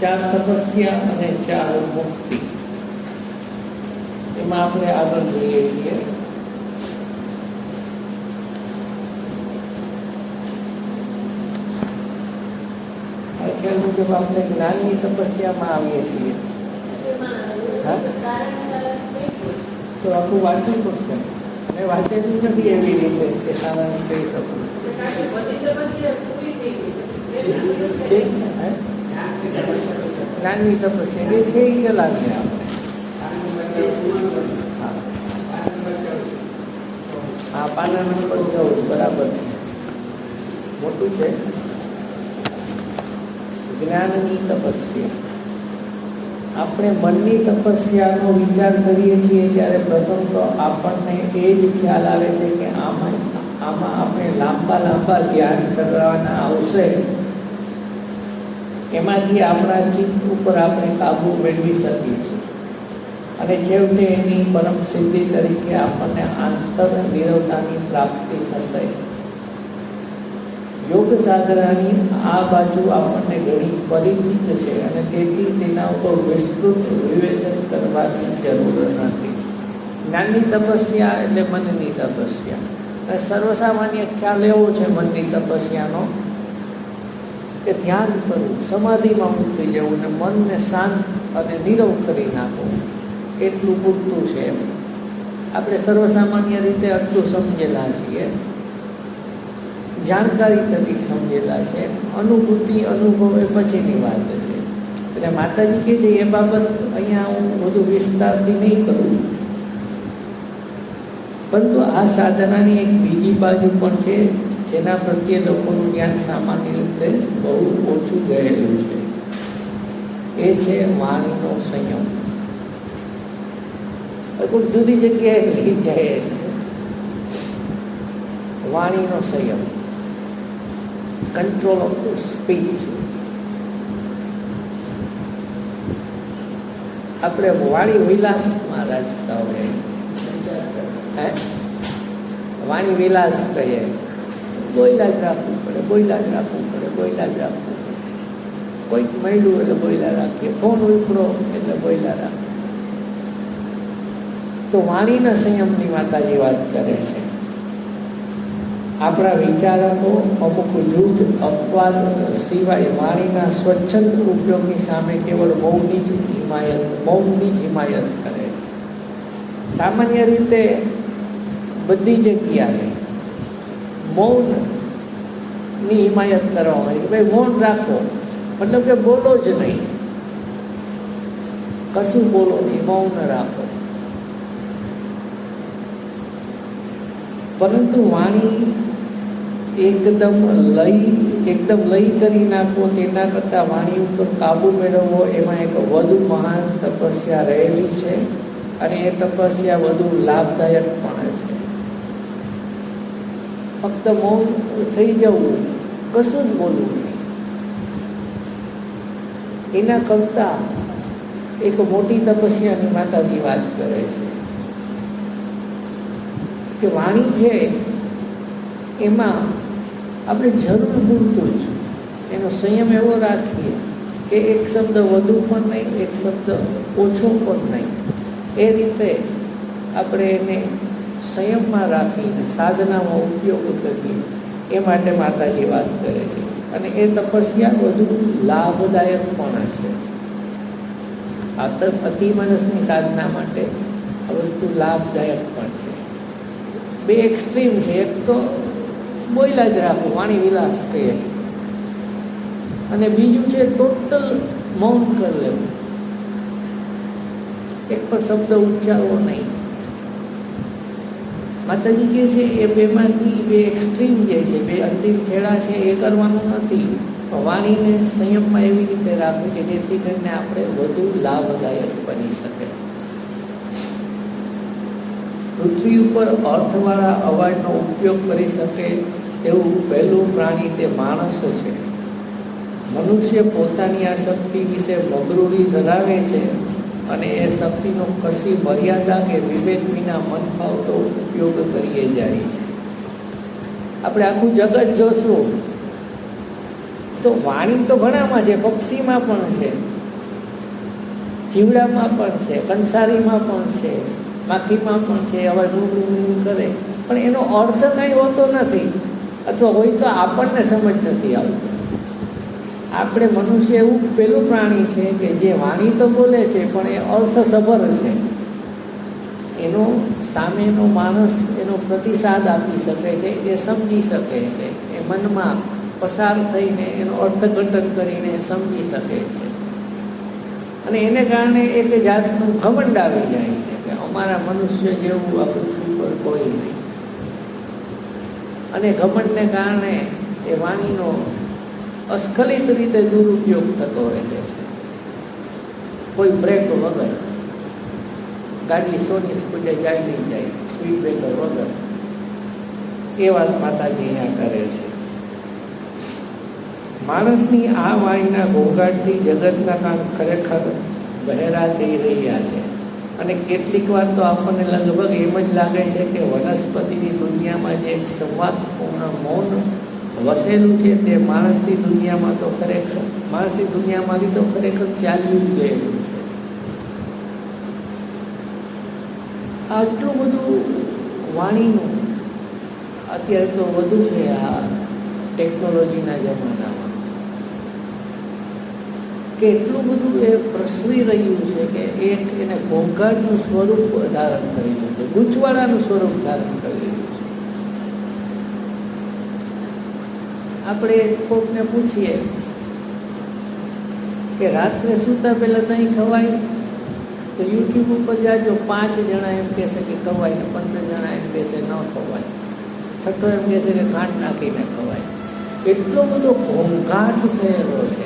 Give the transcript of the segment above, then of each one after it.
ચાર તપસ્યા અને ચાર મુક્તિ એમાં આપણે આગળ જોઈએ છીએ. ખ્યાલ મુજબ આપણે જ્ઞાનની તપસ્યામાં આવીએ છીએ. તો આખું વાંચવું પડશે. મેં વાંચેલું નથી એવી રીતે કે સારાંશ કહી શકું. જ્ઞાનની તપસ્યા એ છે એ કેટલા છે આપણે? હા, પાના નંબર 14 બરાબર છે, મોટું છે. જ્ઞાનની તપસ્યા. આપણે મનની તપસ્યાનો વિચાર કરીએ છીએ ત્યારે પ્રથમ તો આપણને એ જ ખ્યાલ આવે છે કે આમાં આપણે લાંબા ધ્યાન કરવાના આવશે, એમાંથી આપણા ચિત્ત ઉપર આપણે કાબુ મેળવી શકીશું અને છેવટે એની પરમ સિદ્ધિ તરીકે આપણને આંતર નિરવતાની પ્રાપ્તિ થશે. યોગ સાધનાની આ બાજુ આપણને ઘણી પરિચિત છે અને તેથી તેના ઉપર વિસ્તૃત વિવેચન કરવાની જરૂર નથી. જ્ઞાનની તપસ્યા એટલે મનની તપસ્યા. અને સર્વસામાન્ય ખ્યાલ એવો છે મનની તપસ્યાનો કે ધ્યાન કરવું, સમાધિમાં મુક્ત થઈ જવું અને મનને શાંત અને નીરવ કરી નાખવું, એટલું પૂરતું છે. આપણે સર્વસામાન્ય રીતે આટલું સમજેલા છીએ, જાણકારી થકી સમજેલા છે. અનુભૂતિ અનુભવ એ પછીની વાત છે. એટલે માતાજી કહે છે એ બાબત અહીંયા હું વધુ વિસ્તારથી નહીં કરું, પરંતુ આ સાધનાની એક બીજી બાજુ પણ છે જેના પ્રત્યે લોકોનું જ્ઞાન સામાન્ય રીતે બહુ ઓછું ગયેલું છે. એ છે વાણીનો સંયમ. કોઈ જુદી જગ્યાએ લઈ જાય છે. વાણીનો સંયમ, કંટ્રોલ ઓફ ધ સ્પીચ. આપણે વાણી વિલાસમાં રાજતા હોય, વાણી વિલાસ કહીએ, બોયલા જ રાખવું પડે, બોયલા જ રાખવું પડે, બોયલા જ રાખવું પડે. કોઈક મળ્યું એટલે બોયલા રાખીએ, ફોન ઉપડો એટલે બોયલા રાખીએ. તો વાણીના સંયમની માતાજી વાત કરે છે. આપણા વિચારકો અમુક જૂથ અપવાદ સિવાય વાણીના સ્વચ્છંદ ઉપયોગની સામે કેવળ મૌનની જ હિમાયત કરે. સામાન્ય રીતે બધી જગ્યાએ મૌનની હિમાયત કરવામાં આવે કે ભાઈ મૌન રાખો, મતલબ કે બોલો જ નહીં, કશું બોલો નહીં, મૌન રાખો. પરંતુ વાણી એકદમ લય કરી નાખવો તેના કરતાં વાણી ઉપર કાબુ મેળવવો એમાં એક વધુ મહાન તપસ્યા રહેલી છે, અને એ તપસ્યા વધુ લાભદાયક પણ છે. ફક્ત મૌન થઈ જવું, કશું જ બોલવું નહીં, એના કરતાં એક મોટી તપસ્યાની માતાજી વાત કરે છે કે વાણી છે એમાં આપણે જરૂર પૂરતું જ એનો સંયમ એવો રાખીએ કે એક શબ્દ વધુ પણ નહીં, એક શબ્દ ઓછો પણ નહીં. એ રીતે આપણે એને સંયમમાં રાખીને સાધનામાં ઉપયોગ કરીએ, એ માટે માતાજી વાત કરે છે. અને એ તપસ્યા વધુ લાભદાયક પણ છે. અતિ મનસની સાધના માટે આ વસ્તુ લાભદાયક પણ છે. બે એક્સ્ટ્રીમ છે. એક તો બોયલા જ રાખવું, વાણી વિલાસ કહીએ, અને બીજું છે ટોટલ મૌન કરી લેવું, એક પણ શબ્દ ઉચ્ચારવો નહીં. માતાજી કહે છે એ બેમાંથી બે એક્સ્ટ્રીમ જે છે, બે અંતિમ છેડા છે, એ કરવાનું નથી. વાણીને સંયમમાં એવી રીતે રાખવું કે જેથી કરીને આપણે વધુ લાભદાયક બની શકે. પૃથ્વી ઉપર અર્થવાળા અવાજનો ઉપયોગ કરી શકે તેવું પહેલું પ્રાણી તે માણસ છે. મનુષ્ય પોતાની આ શક્તિ વિશે મગરૂરી ધરાવે છે, અને એ શક્તિનો કશી મર્યાદા કે વિવેક વિના મનફાવતો ઉપયોગ કરીએ જાય છે. આપણે આખું જગત જોશું તો વાણી તો ઘણામાં છે, પક્ષીમાં પણ છે, જીવડામાં પણ છે, કંસારીમાં પણ છે, માખીમાં પણ છે. અવાજ રૂ કરે, પણ એનો અર્થ કંઈ હોતો નથી, અથવા હોય તો આપણને સમજ નથી આવતી. આપણે મનુષ્ય એવું પેલું પ્રાણી છે કે જે વાણી તો બોલે છે પણ એ અર્થસભર છે. એનો સામેનો માણસ એનો પ્રતિસાદ આપી શકે છે, એ સમજી શકે છે, એ મનમાં પસાર થઈને એનો અર્થઘટન કરીને સમજી શકે છે. અને એને કારણે એક જાતનું ઘમંડ આવી જાય છે કે અમારા મનુષ્ય જેવું આ પૃથ્વી પર કોઈ નહીં. અને ઘમંડને કારણે એ વાણીનો અસ્ખલિત રીતે દુરુપયોગ થતો રહે છે. કોઈ બ્રેક વગર ગાડી સોની સ્પીડે જાય નહીં જાય, સ્પીડ બ્રેકર વગર. એ વાત માતાજી અહીંયા કરે છે. માણસની આ વાણીના ઘોંઘાટથી જગતના કામ ખરેખર બહેરા થઈ રહ્યા છે. અને કેટલીક વાર તો આપણને લગભગ એમ જ લાગે છે કે વનસ્પતિની દુનિયામાં જે સંવાદપૂર્ણ મૌન વસેલું છે તે માણસની દુનિયામાંથી તો ખરેખર ચાલ્યું જ ગયેલું છે. આટલું બધું વાણીનું અત્યારે તો વધુ છે આ ટેકનોલોજીના જમાનામાં, કે એટલું બધું એ પ્રસરી રહ્યું છે કે એને ઘોંઘાટનું સ્વરૂપ ધારણ કર્યું છે, ગૂંચવાડાનું સ્વરૂપ ધારણ કર્યું છે. આપણે કોકને પૂછીએ કે રાત્રે સૂતા પહેલાં નહીં ખવાય, તો યુટ્યુબ ઉપર જાજો, 5 જણા એમ કહેશે કે ખવાય, 15 જણા એમ કહેશે ન ખવાય, 6 એમ કહેશે કે ખાંડ નાખીને ખવાય. એટલો બધો ઘોંઘાટ થયેલો છે.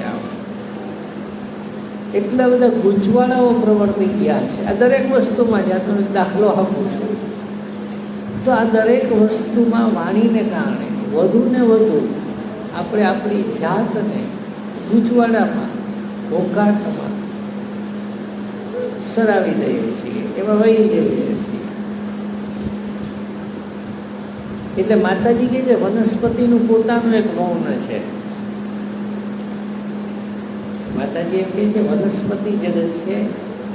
એટલા બધા ગૂંચવાડાઓ પ્રવર્તી ગયા છે આ દરેક વસ્તુમાં. જ્યાં તમે દાખલો આપું છું તો આ દરેક વસ્તુમાં વાણીને કારણે વધુ ને વધુ આપણે આપણી જાતને ગૂંચવાડામાં, ઘોંઘાટમાં સરાવી દઈએ છીએ, એમાં વહી જઈએ છીએ. એટલે માતાજી કહે છે વનસ્પતિનું પોતાનું એક મૌન છે. માતાજી એમ કહે છે વનસ્પતિ જગત છે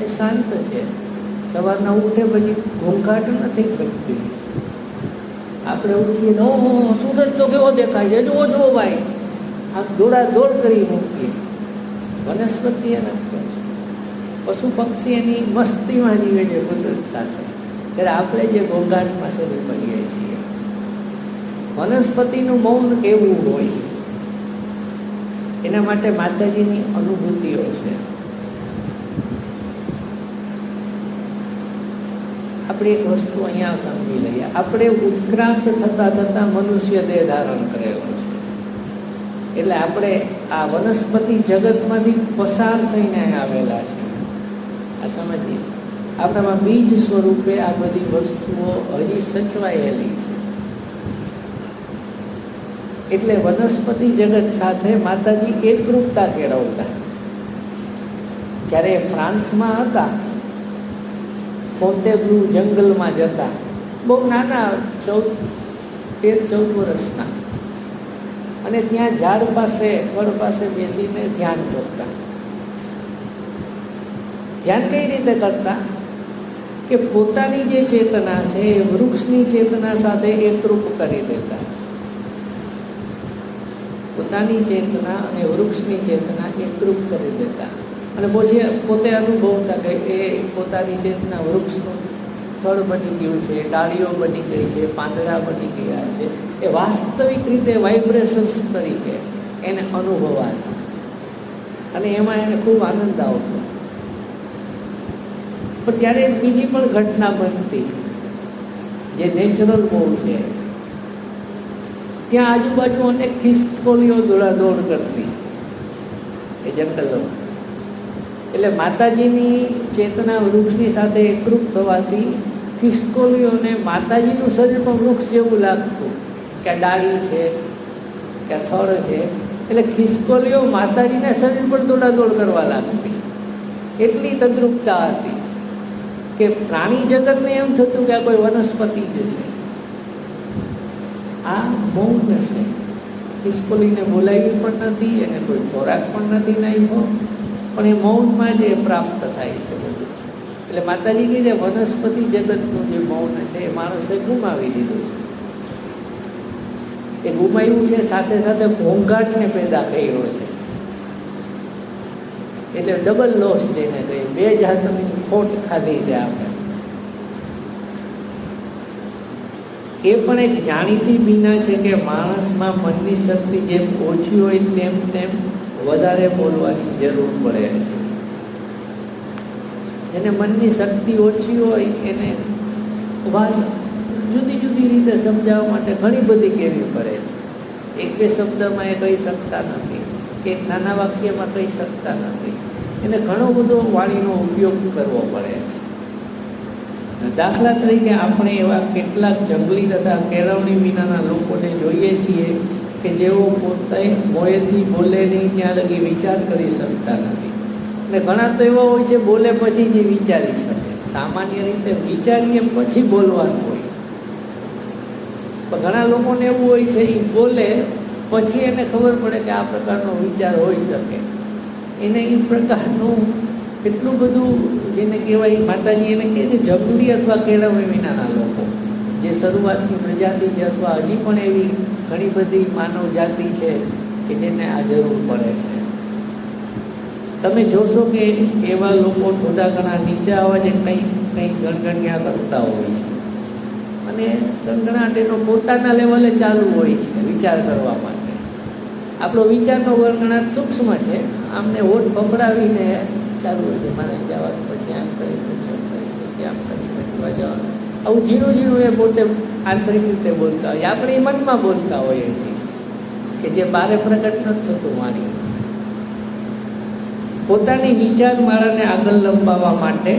એ શાંત છે. સવારના ઉઠે પછી ઘોંઘાટ નથી કરતી, આપણે ઉઠીએ નો સૂરજ તો કેવો દેખાય છે, જુઓ જુઓ ભાઈ, આમ દોડાદોડ કરી મૂકીએ. વનસ્પતિ નથી, પશુ પક્ષી એની મસ્તીમાં જીવે છે કુદરત સાથે, ત્યારે આપણે જે ઘોંઘાટમાં શરૂ કરીએ છીએ. વનસ્પતિનું મૌન કેવું હોય, એના માટે માતાજીની અનુભૂતિઓ છે. આપણે એક વસ્તુ અહીંયા સમજી લઈએ, આપણે ઉત્ક્રાંત થતા થતા મનુષ્ય દેહ ધારણ કરેલો છે, એટલે આપણે આ વનસ્પતિ જગતમાંથી પસાર થઈને આવેલા છે. આ સમજીએ, આપણામાં બીજ સ્વરૂપે આ બધી વસ્તુઓ હજી સચવાયેલી છે. એટલે વનસ્પતિ જગત સાથે માતાજી એકરૂપતા કેળવતા. જ્યારે ફ્રાન્સમાં હતા, ફોન્ટેબ્લુ જંગલમાં જતા, બહુ નાના 13-14 વર્ષના, અને ત્યાં ઝાડ પાસે વડ પાસે બેસીને ધ્યાન કરતા. ધ્યાન કઈ રીતે કરતા કે પોતાની જે ચેતના છે એ વૃક્ષની ચેતના સાથે એકરૂપ કરી દેતા. પોતાની ચેતના અને વૃક્ષની ચેતના એકરૂપ કરી દેતા, અને પછી પોતે અનુભવતા કે એ પોતાની ચેતના વૃક્ષનું થડ બની ગયું છે, ડાળીઓ બની ગઈ છે, પાંદડા બની ગયા છે, એ વાસ્તવિક રીતે વાઇબ્રેશન્સ તરીકે એને અનુભવાતા, અને એમાં એને ખૂબ આનંદ આવતો. પણ ત્યારે બીજી પણ ઘટના બનતી જે નેચરલ બહુ છે. ત્યાં આજુબાજુ અનેક ખિસકોલીઓ દોડાદોડ કરતી એ જંગલો. એટલે માતાજીની ચેતના વૃક્ષની સાથે એકરૂપ થવાથી ખિસકોલીઓને માતાજીનું શરીર પણ વૃક્ષ જેવું લાગતું, કે ડાળી છે કે થડ છે. એટલે ખિસકોલીઓ માતાજીના શરીર પર દોડાદોડ કરવા લાગતી. એટલી તદ્રુપતા હતી કે પ્રાણી જગતને એમ થતું કે આ કોઈ વનસ્પતિ જ છે. આ મૌન છે. ખિસકોલીને બોલાવી પણ નથી, એને કોઈ ખોરાક પણ નથી નાખ્યો, પણ એ મૌનમાં જે પ્રાપ્ત થાય છે બધું. એટલે માતાજી કહે છે વનસ્પતિ જગતનું જે મૌન છે એ માણસે ગુમાવી દીધું છે. એ ગુમાવ્યું છે, સાથે સાથે ઘોંઘાટને પેદા કર્યો છે. એટલે ડબલ લોસ જેને કહીએ, બે જાતની ખોટ ખાધી છે આપણે. એ પણ એક જાણીતી બીના છે કે માણસમાં મનની શક્તિ જેમ ઓછી હોય તેમ તેમ વધારે બોલવાની જરૂર પડે છે. જેને મનની શક્તિ ઓછી હોય એને વાત જુદી જુદી રીતે સમજાવવા માટે ઘણી બધી કહેવી પડે છે. એક બે શબ્દમાં એ કહી શકતા નથી, કે એક નાના વાક્યમાં કહી શકતા નથી. એને ઘણો બધો વાણીનો ઉપયોગ કરવો પડે છે. દાખલા તરીકે આપણે એવા કેટલાક જંગલી તથા કેળવણી વિનાના લોકોને જોઈએ છીએ કે જેઓ પોતે મોએથી બોલે નહીં ત્યાં લગી વિચાર કરી શકતા નથી. અને ઘણા તો એવા હોય છે બોલે પછી જે વિચારી શકે. સામાન્ય રીતે વિચારીએ પછી બોલવાનું હોય, પણ ઘણા લોકોને એવું હોય છે એ બોલે પછી એને ખબર પડે કે આ પ્રકારનો વિચાર હોઈ શકે. એને એ પ્રકારનું એટલું બધું જેને કહેવાય, માતાજી એને કહે છે જંગલી અથવા કેળવણી વિનાના લોકો, જે શરૂઆતની પ્રજાતિ છે અથવા હજી પણ એવી ઘણી બધી માનવ જાતિ છે કે જેને આ જરૂર પડે છે. તમે જોશો કે એવા લોકો થોડા ઘણા નીચા અવાજે કંઈ ગણગણ્યા કરતા હોય છે, અને ગણગણાટ એનો પોતાના લેવલે ચાલુ હોય છે વિચાર કરવા માટે. આપણો વિચારનો ગણગણાટ સૂક્ષ્મ છે, આમને હોઠ ભભરાવીને ચાલુ હોય છે, મારે જવાનું, પછી આમ કરી, પછી આમ કરી, પછી આમ કરી, પછી જવાનું. આવું ઝીણું ઝીણું એ પોતે આંતરિક રીતે બોલતા હોય. આપણે એ મનમાં બોલતા હોઈએ છીએ કે જે બારે પ્રગટ નથી થતું વાણી. પોતાની વિચારમાળાને આગળ લંબાવવા માટે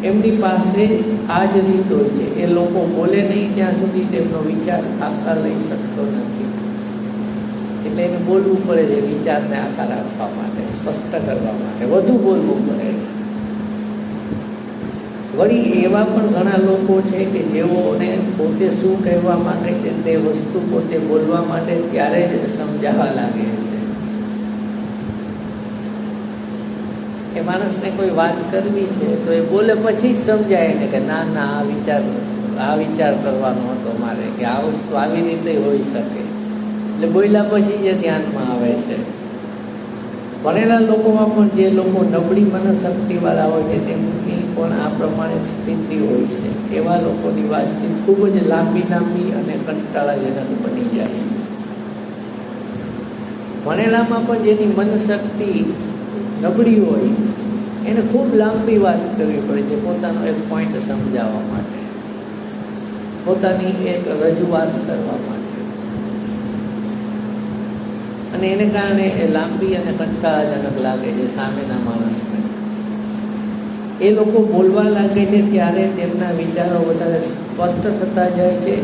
એમની પાસે આ જ રીત હોય છે. એ લોકો બોલે નહીં ત્યાં સુધી તેમનો વિચાર આકાર લઈ શકતો નથી. એટલે એને બોલવું પડે છે વિચારને આકાર આપવા માટે, સ્પષ્ટ કરવા માટે વધુ બોલવું પડે છે. વળી એવા પણ ઘણા લોકો છે કે જેઓને પોતે શું કહેવા માંગે છે તે વસ્તુ પોતે બોલવા માટે ત્યારે જ સમજાવવા લાગે છે. એ માણસને કોઈ વાત કરવી છે તો એ બોલે પછી જ સમજાય ને કે ના ના આ વિચાર આ વિચાર કરવાનો હતો મારે કે આ વસ્તુ આવી રીતે હોઈ શકે. એટલે બોલ્યા પછી જે ધ્યાનમાં આવે છે, ભણેલા લોકોમાં પણ જે લોકો નબળી મનશક્તિવાળા હોય છે તેમની પણ આ પ્રમાણે સ્થિતિ હોય છે. એવા લોકોની વાતચીત ખૂબ જ લાંબી અને કંટાળાજનક બની જાય. ભણેલામાં પણ જેની મનશક્તિ નબળી હોય એને ખૂબ લાંબી વાત કરવી પડે છે પોતાનો એક પોઈન્ટ સમજાવવા માટે, પોતાની એક રજૂઆત કરવા માટે, અને એને કારણે એ લાંબી અને કંટાળાજનક લાગે છે સામેના માણસને. એ લોકો બોલવા લાગે છે ત્યારે તેમના વિચારો વધારે સ્પષ્ટ થતા જાય છે,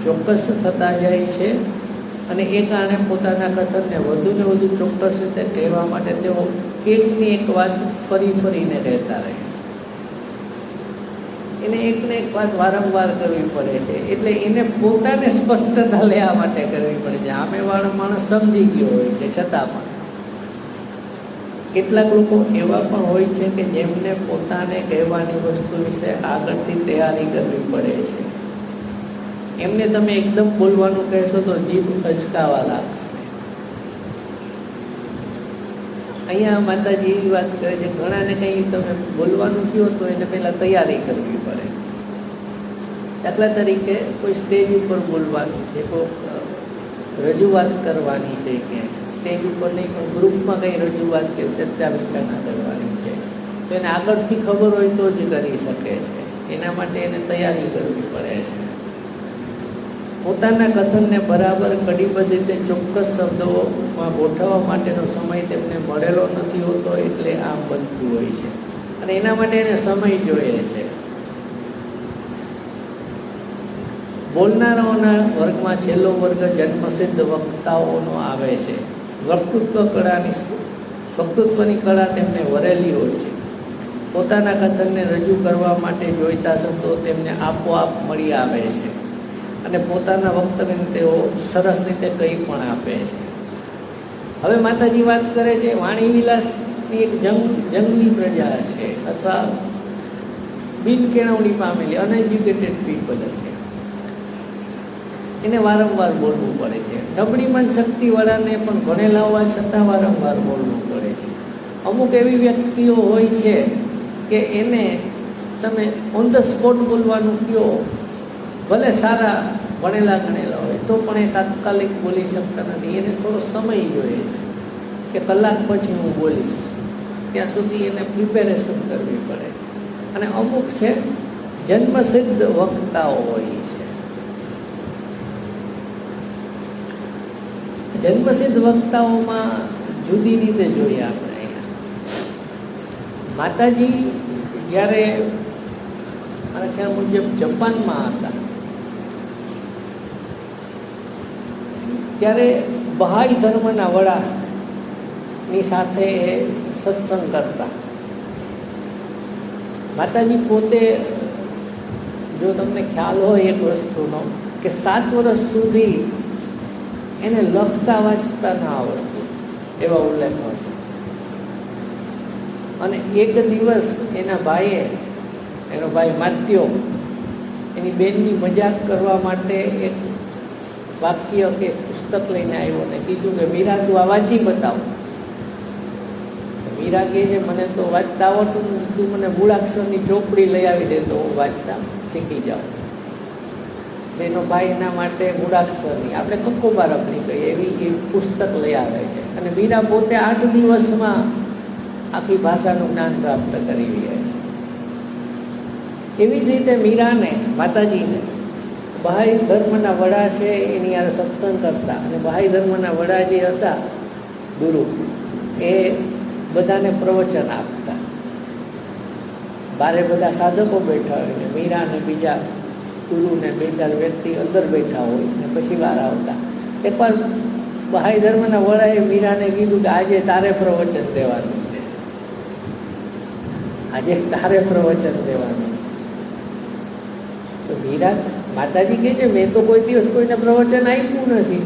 ચોક્કસ થતા જાય છે, અને એ કારણે પોતાના કથનને વધુ ને વધુ ચોક્કસ રીતે કહેવા માટે તેઓ એકની એક વાત ફરીને કહેતા રહે. એને એકને એક વાત વારંવાર કરવી પડે છે, એટલે એને પોતાને સ્પષ્ટતા લેવા માટે કરવી પડે છે. સામેવાળો માણસ સમજી ગયો હોય છે છતાં પણ કેટલાક લોકો એવા પણ હોય છે કે જેમને પોતાને કહેવાની વસ્તુ વિશે આગળથી તૈયારી કરવી પડે છે. એમને તમે એકદમ બોલવાનું કહેશો તો જીભ અચકાવા લાગશે. અહીંયા માતાજી એવી વાત કરે છે, ઘણાને કંઈ તમે બોલવાનું કહો તો એને પહેલાં તૈયારી કરવી પડે. દાખલા તરીકે કોઈ સ્ટેજ ઉપર બોલવાનું છે, કોઈ રજૂઆત કરવાની છે, કે સ્ટેજ ઉપર નહીં પણ ગ્રુપમાં કંઈ રજૂઆત કે ચર્ચા વિચારણા કરવાની છે, તો એને આગળથી ખબર હોય તો જ કરી શકે છે. એના માટે એને તૈયારી કરવી પડે છે. પોતાના કથનને બરાબર કડીબદ્ધ રીતે ચોક્કસ શબ્દોમાં ગોઠવવા માટેનો સમય તેમને મળેલો નથી હોતો, એટલે આમ બનતું હોય છે. અને એના માટે એને સમય જોઈએ છે. બોલનારાઓના વર્ગમાં છેલ્લો વર્ગ જન્મસિદ્ધ વક્તાઓનો આવે છે. વક્તૃત્વની કળા તેમને વરેલી હોય છે. પોતાના કથનને રજૂ કરવા માટે જોઈતા શબ્દો તેમને આપોઆપ મળી આવે છે, અને પોતાના વક્તવ્યને તેઓ સરસ રીતે કંઈ પણ આપે છે. હવે માતાજી વાત કરે છે, વાણીવિલાસની એક જંગલી પ્રજા છે, અથવા બિનકેળવણી પામેલી અનએજ્યુકેટેડ પીપલ છે. એને વારંવાર બોલવું પડે છે. નબળી મનશક્તિવાળાને પણ ભણેલા હોવા છતાં વારંવાર બોલવું પડે છે. અમુક એવી વ્યક્તિઓ હોય છે કે એને તમે ઓન ધ સ્પોટ બોલવાનું કહો, ભલે સારા ભણેલા ગણેલા હોય તો પણ એ તાત્કાલિક બોલી શકતા નથી. એને થોડો સમય જોઈએ કે કલાક પછી હું બોલીશ, ત્યાં સુધી એને પ્રિપેરેશન કરવી પડે. અને અમુક છે જન્મસિદ્ધ વક્તાઓ હોય છે. જન્મસિદ્ધ વક્તાઓમાં જુદી રીતે જોઈએ આપણે. માતાજી જ્યારે મારા ખ્યાલ મુજબ જાપાનમાં હતા ત્યારે બહાઈ ધર્મના વડાની સાથે સત્સંગ કરતા. માતાજી પોતે, જો તમને ખ્યાલ હોય એક વસ્તુનો, કે 7 વર્ષ સુધી એને લખતા વાંચતા ના આવડતું, એવા ઉલ્લેખો છે. અને એક દિવસ એના ભાઈએ, એનો ભાઈ માત્યો, એની બેનની મજાક કરવા માટે એક વાક્ય કે પુસ્તક લઈને આવ્યો અને કીધું કે મીરા તું આ વાંચી બતાવ. મીરા કહે છે મને તો વાંચતા આવડતું, તું મને મૂળાક્ષરની ચોપડી લઈ આવી દે તો હું વાંચતા શીખી જાઉં. એનો ભાઈ એના માટે મૂળાક્ષરની, આપણે કંકોબારકની કહીએ એવી પુસ્તક લઈ આવે છે. અને મીરા પોતે 8 દિવસમાં આખી ભાષાનું જ્ઞાન પ્રાપ્ત કરી રહ્યા છે. એવી જ રીતે મીરાને, માતાજીને બહાઈ ધર્મના વડા છે એની યાર સત્સંગ કરતા, અને બહાઈ ધર્મના વડા જે હતા ગુરુ, એ બધાને પ્રવચન આપતા. બારે બધા સાધકો બેઠા હોય ને મીરા અને બીજા ગુરુને 2-4 વ્યક્તિ અંદર બેઠા હોય ને પછી બહાર આવતા. એકવાર બહાઈ ધર્મના વડાએ મીરાને કીધું કે આજે તારે પ્રવચન દેવાનું છે, આજે તારે પ્રવચન દેવાનું. તો મીરા, માતાજી કહે છે મેં તો કોઈ દિવસ કોઈને પ્રવચન આપ્યું નથી,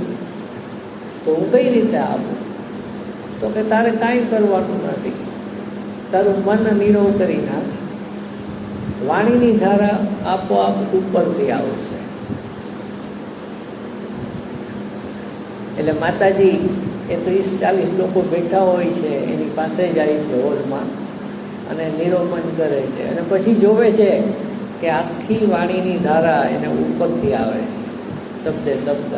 તો હું કઈ રીતે આપું? તો કે તારે કાંઈ કરવાનું નથી, તારું મન નિરવ કરી નાખ, વાણીની ધારા આપોઆપ ઉપરથી આવશે. એટલે માતાજી એ 30-40 લોકો બેઠા હોય છે, એની પાસે જાય છે હોલમાં અને નિરોમન કરે છે, અને પછી જોવે છે કે આખી વાણીની ધારા એને ઉપરથી આવે છે, શબ્દે શબ્દ,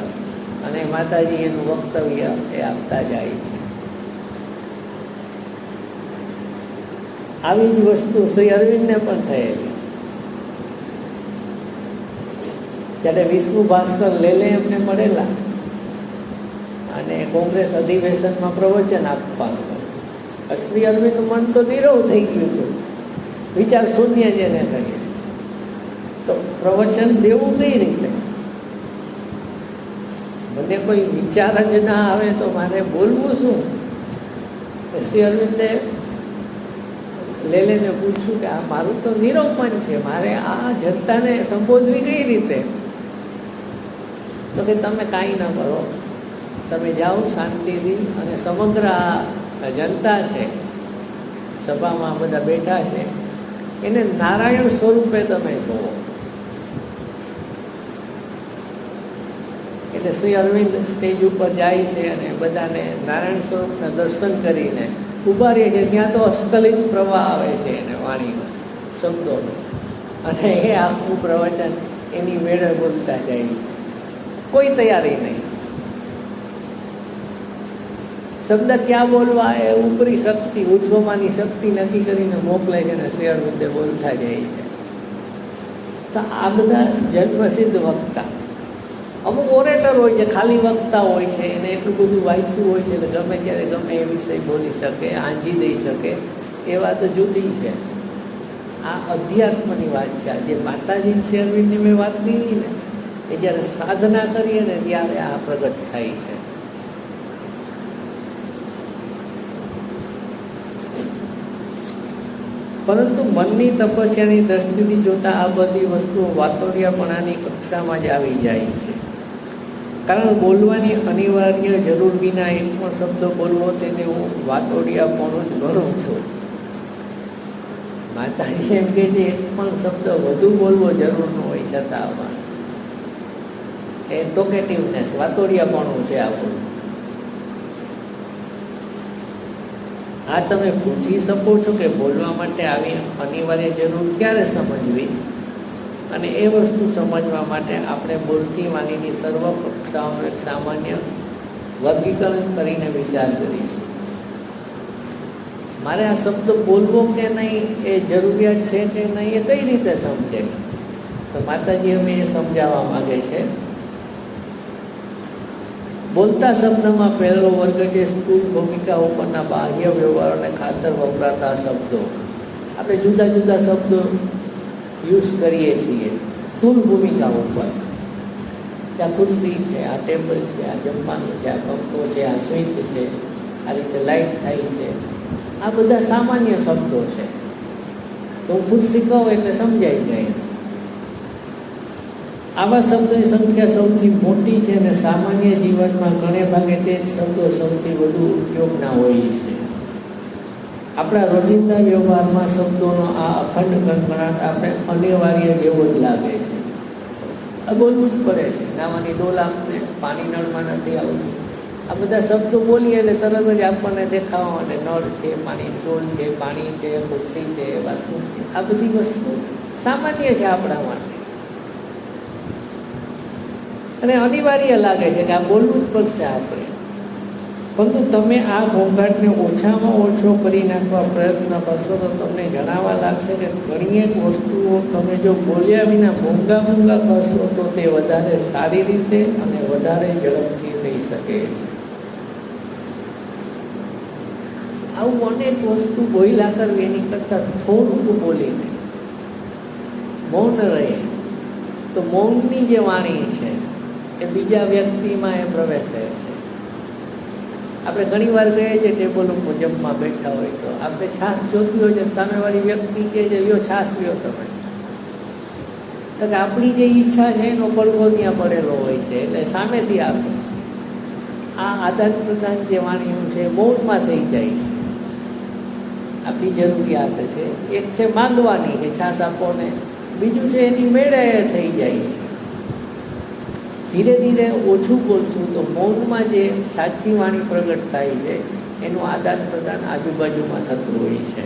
અને માતાજી એનું વક્તવ્ય એ આપતા જાય છે. આવી જ વસ્તુ શ્રી અરવિંદને પણ થયેલી. ત્યારે વિષ્ણુ ભાસ્કર લેલે એમને મળેલા અને કોંગ્રેસ અધિવેશનમાં પ્રવચન આપવાનું. શ્રી અરવિંદનું મન તો નીરવ થઈ ગયું હતું, વિચાર શૂન્ય જેને કહીએ, તો પ્રવચન દેવું કઈ રીતે? મને કોઈ વિચાર જ ના આવે તો મારે બોલવું શું? શ્રી અરવિંદે લેલેને પૂછ્યું કે આ મારું તો નિરૂપણ છે, મારે આ જનતાને સંબોધવી કઈ રીતે? તો કે તમે કાંઈ ન કરો, તમે જાઓ શાંતિથી અને સમગ્ર આ જનતા છે, સભામાં બધા બેઠા છે, એને નારાયણ સ્વરૂપે તમે જુઓ. એટલે શ્રી અરવિંદ સ્ટેજ ઉપર જાય છે અને બધાને નારાયણ સ્વરૂપના દર્શન કરીને ઊભા રહે છે. ત્યાં તો અસ્ખલિત પ્રવાહ આવે છે એને વાણીનો, શબ્દોનો, અને એ આખું પ્રવચન એની મેળે બોલતા જાય છે, કોઈ તૈયારી નહીં. શબ્દ ક્યાં બોલવા એ ઉપરી શક્તિ, ઉદ્ગમાની શક્તિ નક્કી કરીને મોકલે છે અને શ્રી અરવિંદે બોલતા જાય છે. તો આ બધા જન્મસિદ્ધ વક્તા. અમુક ઓરેટર હોય છે, ખાલી વક્તા હોય છે, એને એટલું બધું વાંચ્યું હોય છે એટલે ગમે ત્યારે ગમે એ વિષય બોલી શકે, આંજી દઈ શકે, એ વાત જુદી છે. આ અધ્યાત્મની વાત છે. જે માતાજી શ્રી અરવિંદની મેં વાત કરી ને, એ જ્યારે સાધના કરીએ ને ત્યારે આ પ્રગટ થાય છે. પરંતુ મનની તપસ્યાની દ્રષ્ટિથી જોતા આ બધી વસ્તુઓ વાતોડિયાપણાની કક્ષામાં જ આવી જાય છે. કારણ બોલવાની અનિવાર્ય જરૂર વિના એક પણ શબ્દ બોલવો તેને હું વાતોડિયાપણું જ ગણું છું. માતાજી એમ કે છે એક પણ શબ્દ વધુ બોલવો જરૂર ન હોય છતાં એ ટોકેટિવનેસ, વાતોડિયાપણું છે આપણું. આ તમે પૂછી શકો છો કે બોલવા માટે આવી અનિવાર્ય જરૂર ક્યારે સમજવી, અને એ વસ્તુ સમજવા માટે આપણે બોલતી વાણીની સર્વ કક્ષાઓનું એક સામાન્ય વર્ગીકરણ કરીને વિચાર કરીશું. મારે આ શબ્દ બોલવો કે નહીં, એ જરૂરિયાત છે કે નહીં, એ કઈ રીતે સમજે? તો માતાજી અમે એ સમજાવવા માગે છે. બોલતા શબ્દમાં પહેલો વર્ગ છે સ્થૂળ ભૂમિકા ઉપરના બાહ્ય વ્યવહારોને ખાતર વપરાતા શબ્દો. આપણે જુદા જુદા શબ્દો યુઝ કરીએ છીએ સ્થૂળ ભૂમિકા ઉપર. ત્યાં ખુરશી છે, આ ટેબલ છે, આ જમવાનું છે, આ પંખો છે, આ સ્વિચ છે, આ રીતે લાઇટ થાય છે, આ બધા સામાન્ય શબ્દો છે. તો ખુરશી કહો એટલે સમજાઈ જાય. આવા શબ્દોની સંખ્યા સૌથી મોટી છે અને સામાન્ય જીવનમાં ઘણે ભાગે તે જ શબ્દો સૌથી વધુ ઉપયોગના હોય છે. આપણા રોજિંદા વ્યવહારમાં શબ્દોનો આ અખંડ ગણગણાટ આપણે અનિવાર્ય જેવો જ લાગે છે. આ બોલવું જ પડે છે. નાવાની ડોલ આપને પાણી નળમાં નથી આવતું. આ બધા શબ્દો બોલીએ એટલે તરત જ આપણને દેખાવા અને નળ છે, પાણી ડોલ છે, પાણી છે, ખુરશી છે, બાથરૂમ છે, આ બધી વસ્તુ સામાન્ય છે આપણા માટે અને અનિવાર્ય લાગે છે કે આ બોલવું જ પડશે આપણે. પરંતુ તમે આ ઘોંઘાટને ઓછામાં ઓછો કરી નાખવા પ્રયત્ન કરશો તો તમને જણાવવા લાગશે કે ઘણી એક વસ્તુઓ તમે જો બોલ્યા વિના મૂંગા કરશો તો તે વધારે સારી રીતે અને વધારે ઝડપથી થઈ શકે છે. આવું અનેક વસ્તુ બોલ્યા કરવી એની કરતાં થોડું બોલીને મૌન રહે તો મૌનની જે વાણી છે એ બીજા વ્યક્તિમાં એ પ્રવેશે છે. આપણે ઘણી વાર કહીએ છીએ ટેબલ ઉપર જમવા બેઠા હોય તો આપણે છાશ જોતી હોય છે, સામેવાળી વ્યક્તિ કહે છે લ્યો છાશ લ્યો તમે, તો આપણી જે ઈચ્છા છે એનો પડઘો ત્યાં પડેલો હોય છે એટલે સામેથી આપણે આ આદાન પ્રદાન જે વાણીનું છે મૌનમાં થઈ જાય છે. આપણી જરૂરિયાત છે. એક છે માંગવાની કે છાશ આપો ને, બીજું છે એની મેળે થઈ જાય છે. ધીરે ધીરે ઓછું બોલશું તો મૌનમાં જે સાચી વાણી પ્રગટ થાય છે એનું આદાન પ્રદાન આજુબાજુમાં થતું હોય છે.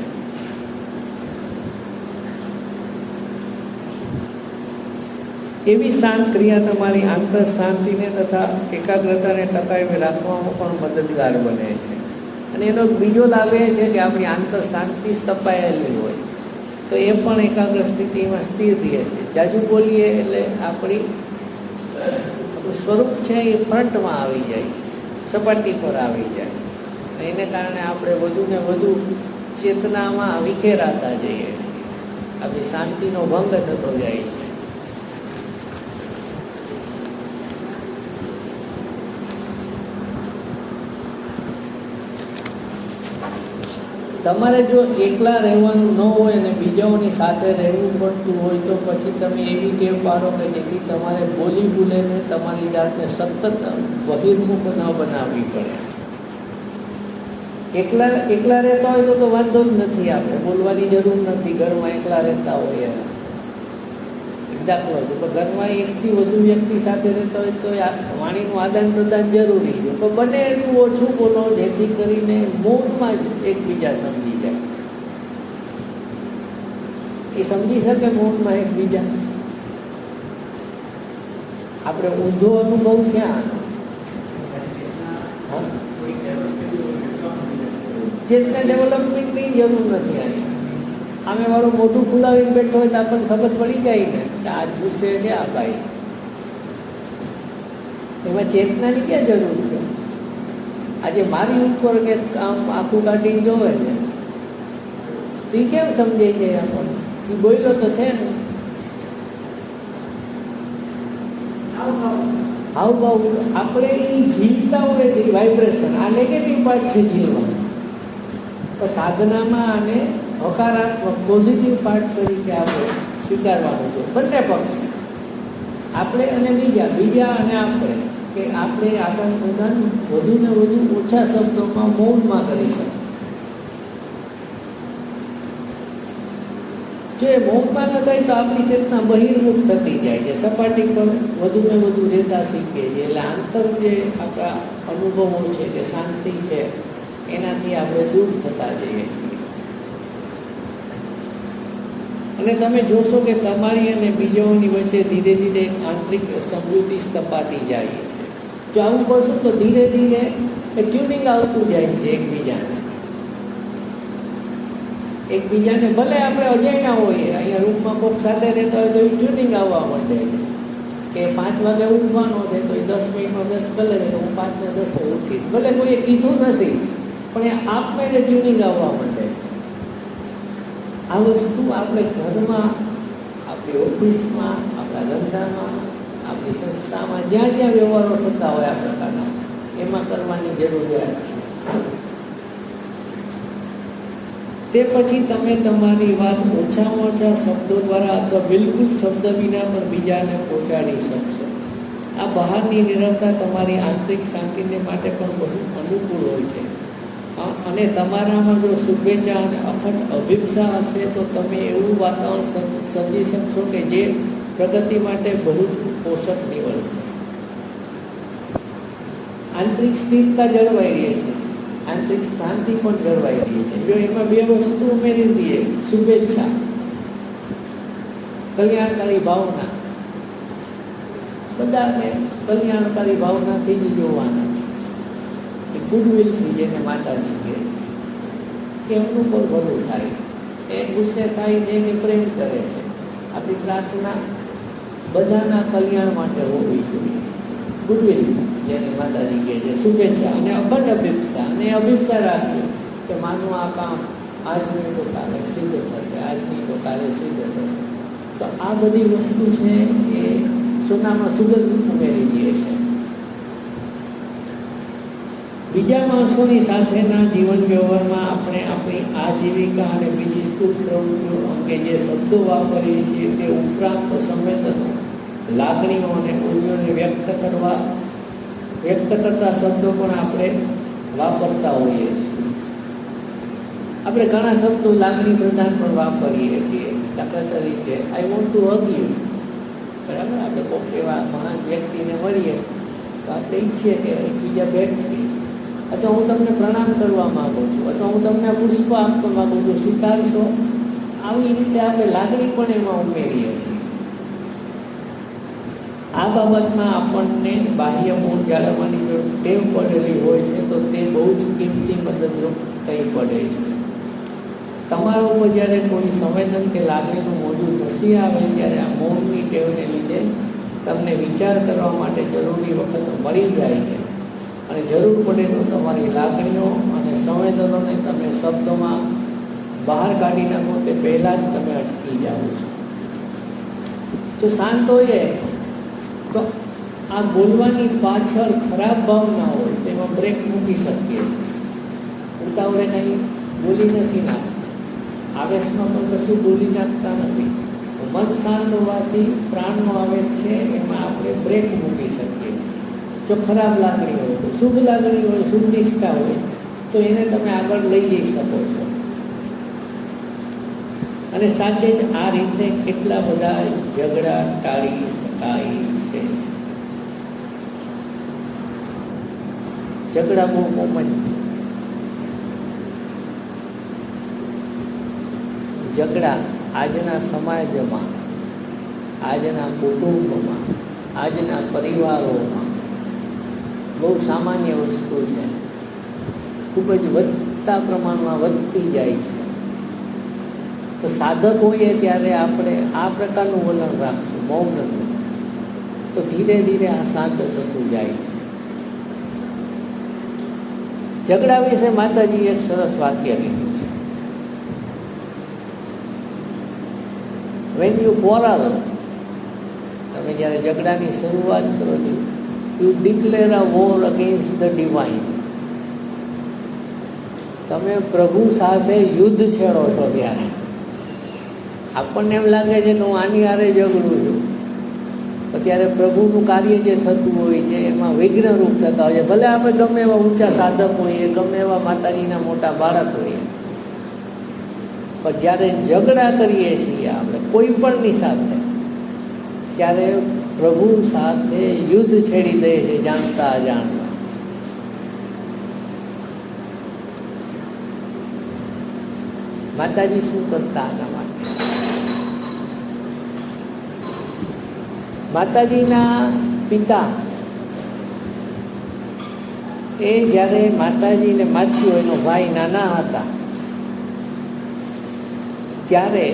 એવી શાંત ક્રિયા તમારી આંતર શાંતિને તથા એકાગ્રતાને ટકાવી રાખવામાં પણ મદદગાર બને છે. અને એનો બીજો લાભ એ છે કે આપણી આંતર શાંતિ સ્થપાયેલી હોય તો એ પણ એકાગ્ર સ્થિતિમાં સ્થિર રહે છે. જાજુ બોલીએ એટલે આપણી સ્વરૂપ છે એ ફ્રન્ટમાં આવી જાય, સપાટી પર આવી જાય. એને કારણે આપણે વધુ ને વધુ ચેતનામાં વિખેરાતા જઈએ છીએ, આપણી શાંતિનો ભંગ થતો જાય છે. તમારે જો એકલા રહેવાનું ન હોય અને બીજાઓની સાથે રહેવું પડતું હોય તો પછી તમે એવી ટેવ પાડો કે જેથી તમારે બોલી બોલીને તમારી જાતને સતત બહિર્મુખ ન બનાવવી પડે. એકલા રહેતા હોય તો વાંધો જ નથી, આપણે બોલવાની જરૂર નથી. ઘરમાં એકલા રહેતા હોય દાખલો છે, પણ ઘરમાં એકથી વધુ વ્યક્તિ સાથે રહેતા હોય તો વાણીનું આદાન પ્રદાન જરૂરી છે. પણ બને એટલું ઓછું બોલો જેથી કરીને મૌનમાં જ એકબીજા સમજી જાય. એ સમજી શકે મૌનમાં એકબીજા. આપણે ઊંધો અનુભવ છે આનો. ચેતના ડેવલપમેન્ટની જરૂર નથી આની. આમે વાળું મોઢું ખુલાવીને બેઠો હોય તો આપણને ખબર પડી જાય ને કે આ ગુસ્સે છે આ ભાઈ. એમાં ચેતનાની ક્યાં જરૂર છે? આજે મારી ઉપર કે આમ આખું કાઢીને જોવે છે તો એ કેમ સમજાઈ જાય આપણને? એ બોલ્યો તો છે ને. હાવભાવ આપણે એ ઝીલતા હોય છે, વાઇબ્રેશન. આ નેગેટિવ પાર્ટ છે ઝીલવાનો. તો સાધનામાં આને હકારાત્મક પોઝિટિવ પાર્ટ તરીકે આપણે સ્વીકારવાનું છે. બંને પક્ષ, આપણે અને બીજા અને આપણે, કે આપણે આદાન પ્રદાન વધુ ને વધુ ઓછા શબ્દોમાં મૌનમાં કરી શકીએ. જો એ મૌનમાં ન થાય તો આપણી ચેતના બહિર્મુખ થતી જાય છે, સપાટી પર વધુ ને વધુ રહેતા શીખીએ છીએ. એટલે આંતર જે આપણા અનુભવો છે કે શાંતિ છે એનાથી આપણે દૂર થતા જઈએ છીએ. અને તમે જોશો કે તમારી અને બીજાઓની વચ્ચે ધીરે ધીરે એક આંતરિક સમૃદ્ધિ સ્થપાતી જાય છે. જો આવું કરશું તો ધીરે ધીરે એ ટ્યુનિંગ આવતું જાય છે એકબીજાને. ભલે આપણે અજાણ્યા હોઈએ, અહીંયા રૂમમાં કોઈક સાથે રહેતા હોય તો એ ટ્યુનિંગ આવવા માંડે કે 5 વાગે ઉઠવાનો છે તો એ 10 મિનિટમાં 10 કલાક તો હું 5 ને 10 ઉઠીશ. ભલે કોઈએ કીધું નથી પણ એ આપમેળે ટ્યુનિંગ આવવા માંડે. આ વસ્તુ આપણે ઘરમાં, આપણી ઓફિસમાં, આપણા ધંધામાં, આપણી સંસ્થામાં, જ્યાં જ્યાં વ્યવહારો થતા હોય આ પ્રકારના, એમાં કરવાની જરૂરિયાત છે. તે પછી તમે તમારી વાત ઓછામાં ઓછા શબ્દો દ્વારા અથવા બિલકુલ શબ્દ વિના પણ બીજાને પહોંચાડી શકશો. આ બહારની નિરંતરતા તમારી આંતરિક શાંતિને માટે પણ બહુ અનુકૂળ હોય છે. અને તમારામાં જો શુભેચ્છા અને અખંડ અભિપ્સા હશે તો તમે એવું વાતાવરણ સર્જી શકશો કે જે પ્રગતિ માટે બહુ જ પોષક નીવડશે. આંતરિક સ્થિરતા જળવાઈ રહે છે, આંતરિક શાંતિ પણ જળવાઈ રહી છે. જો એમાં 2 વસ્તુ ઉમેરી દઈએ, શુભેચ્છા, કલ્યાણકારી ભાવના, બધાને કલ્યાણકારી ભાવનાથી જ જોવાના છે. ગુડવિલથી, જેને માતાજી કહે છે, એમનું પણ ભલું થાય. એ ગુસ્સે થાય છે એને પ્રેમ કરે છે. આપણી પ્રાર્થના બધાના કલ્યાણ માટે હોવી જોઈએ. ગુડવિલ, જેને માતાજી કહે છે, શુભેચ્છા અને અખંડ અભિપ્સા. અને અભિપ્સા રાખીએ કે માનું આ કામ આજની તો કાલે સિદ્ધ થશે, આજની તો કાલે સિદ્ધ થશે. તો આ બધી વસ્તુ છે એ સોનામાં સુગંધ ઉમેરી દે છે. બીજા માણસોની સાથેના જીવન વ્યવહારમાં આપણે આપણી આજીવિકા અને બીજી સ્થૂળ પ્રવૃત્તિઓ અંગે જે શબ્દો વાપરીએ છીએ તે ઉપરાંત સંવેદનો, લાગણીઓ અને મૂલ્યોને વ્યક્ત કરતા શબ્દો પણ આપણે વાપરતા હોઈએ છીએ. આપણે ઘણા શબ્દો લાગણી પ્રધાન પણ વાપરીએ છીએ. દાખલા તરીકે આઈ વોન્ટ ટુ હગ યુ, બરાબર. આપણે કોઈક એવા મહાન વ્યક્તિને મળીએ તો આપણે ઈચ્છીએ કે એકબીજા ભેટ કરીએ, અથવા હું તમને પ્રણામ કરવા માગું છું, અથવા હું તમને પુષ્પ આપવા માગું છું, સ્વીકારશો? આવી રીતે આપણે લાગણી પણ એમાં ઉમેરીએ છીએ. આ બાબતમાં આપણને બાહ્ય મૂળ જાળવવાની જો ટેવ પડેલી હોય છે તો તે બહુ જ કિંમતી મદદરૂપ થઈ પડે છે. તમારા ઉપર જ્યારે કોઈ સંવેદન કે લાગણીનું મોજું ધસી આવે ત્યારે આ મૌનની ટેવને લીધે તમને વિચાર કરવા માટે જરૂરી વખત મળી જાય છે, અને જરૂર પડે તો તમારી લાગણીઓ અને સંવેદનોને તમે શબ્દોમાં બહાર કાઢી નાખો તે પહેલાં જ તમે અટકી જાઓ છો. જો શાંત હોઈએ તો આ બોલવાની પાછળ ખરાબ ભાવના હોય તેમાં બ્રેક મૂકી શકીએ છીએ. ઉતાવળે કંઈ બોલી નથી નાખતા, આવેશમાં પણ કશું બોલી નાખતા નથી. મન શાંત હોવાથી પ્રાણનો આવેશ છે એમાં આપણે બ્રેક મૂકી શકીએ છીએ. જો ખરાબ લાગણી હોય તો, શુભ લાગણી હોય, શુભ નિષ્ઠા હોય તો એને તમે આગળ લઈ જઈ શકો છો. અને સાચે જ આ રીતે કેટલા બધા ઝઘડા ટાળી શકાય છે. ઝઘડા બહુ કોમન. ઝઘડા આજના સમાજમાં, આજના કુટુંબમાં, આજના પરિવારોમાં બહુ સામાન્ય વસ્તુ છે. ખૂબ જ વધતા પ્રમાણમાં વધતી જાય છે. તો સાધક હોઈએ ત્યારે આપણે આ પ્રકારનું વલણ રાખશું, મૌનનું, તો ધીરે ધીરે આ શાંત થતું જાય છે. ઝઘડા વિશે માતાજી એક સરસ વાક્ય લીધું છે. વેન યુ quarrel, તમે જ્યારે ઝઘડાની શરૂઆત કરો છો, you declare a war against the divine. તમે પ્રભુ સાથે યુદ્ધ છેડો છો. ત્યારે આપણને એમ લાગે છે કે હું આની હારે ઝઘડું છું, તો ત્યારે પ્રભુનું કાર્ય જે થતું હોય છે એમાં વિઘ્નરૂપ થતા હોય છે. ભલે આપણે ગમે એવા ઊંચા સાધક હોઈએ, ગમે એવા માતાજીના મોટા બાળક હોઈએ, પણ જ્યારે ઝઘડા કરીએ છીએ આપણે કોઈ પણની સાથે, ત્યારે પ્રભુ સાથે યુદ્ધ છેડી દે છે, જાણતા અજાણતા. માતાજી શું કરતા આના માટે? માતાજીના પિતા એ જ્યારે માતાજીને માથ્યો એનો ભાઈ નાના હતા ત્યારે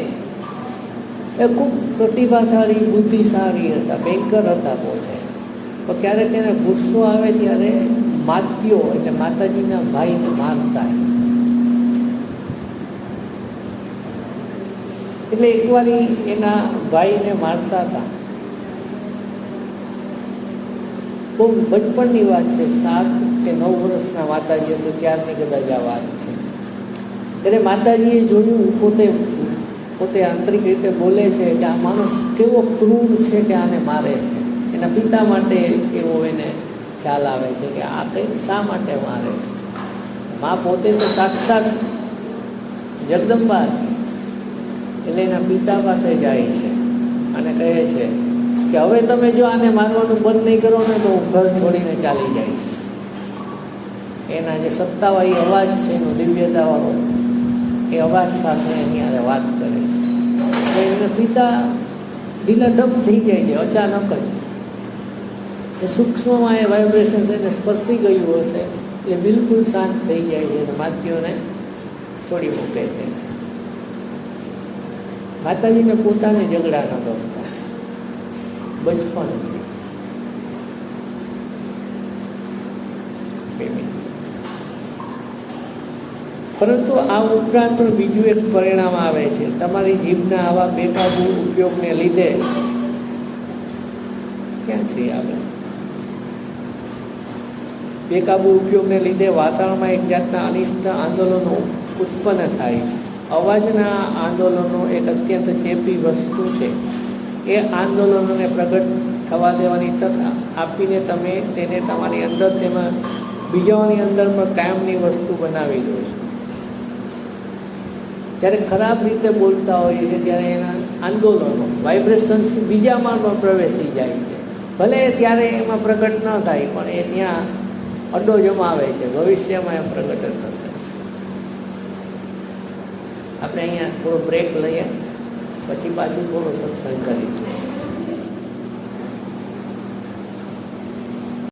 એ ખૂબ પ્રતિભાશાળી, બુદ્ધિશાળી હતા, બેન્કર હતા પોતે. તો ક્યારેક એને ગુસ્સો આવે ત્યારે માથ્યો એટલે માતાજીના ભાઈને મારતા. એટલે એકવાર એના ભાઈને મારતા હતા. બહુ બચપણની વાત છે, 7 કે 9 વર્ષના માતાજી હશે ત્યારની કદાચ આ વાત છે. ત્યારે માતાજીએ જોયું, પોતે આંતરિક રીતે બોલે છે કે આ માણસ કેવો ક્રૂર છે કે આને મારે છે. એના પિતા માટે એવો એને ખ્યાલ આવે છે કે આ કંઈક શા માટે મારે છે. મા પોતે તો સાક્ષાત જગદંબા છે. એટલે એના પિતા પાસે જાય છે અને કહે છે કે હવે તમે જો આને મારવાનું બંધ નહીં કરો ને તો હું ઘર છોડીને ચાલી જઈશ. એના જે સત્તાવાળી અવાજ છે એનો દિવ્યતાવાળો એ અવાજ સાથે એની હારે વાત કરે છે. તો એના પિતા ઢીલાઢપ થઈ જાય છે અચાનક જ. એ સૂક્ષ્મમાં એ વાઇબ્રેશન એને સ્પર્શી ગયું હશે એટલે બિલકુલ શાંત થઈ જાય છે અને માતૃઓને છોડી મૂકે છે. માતાજીને પોતાને ઝઘડા ન ગમતા બચપણથી. પરંતુ આ ઉપરાંત પણ બીજું એક પરિણામ આવે છે. તમારી જીભના આવા બેકાબુ ઉપયોગને લીધે ક્યાં છે આપણે બેકાબુ ઉપયોગને લીધે વાતાવરણમાં એક જાતના અનિષ્ટ આંદોલનો ઉત્પન્ન થાય છે. અવાજના આંદોલનો એક અત્યંત ચેપી વસ્તુ છે. એ આંદોલનોને પ્રગટ થવા દેવાની તક આપીને તમે તેને તમારી અંદર તેમાં બીજાઓની અંદર પણ કાયમની વસ્તુ બનાવી દો છો. જ્યારે ખરાબ રીતે બોલતા હોઈએ છીએ ત્યારે એના આંદોલનો વાઇબ્રેશન્સ બીજામાં પણ પ્રવેશી જાય છે. ભલે ત્યારે એમાં પ્રગટ ન થાય પણ એ ત્યાં અડ્ડો જમાવે છે, ભવિષ્યમાં એ પ્રગટ થશે. આપણે અહીંયા થોડો બ્રેક લઈએ, પછી પાછું થોડો સત્સંગ કરીશું.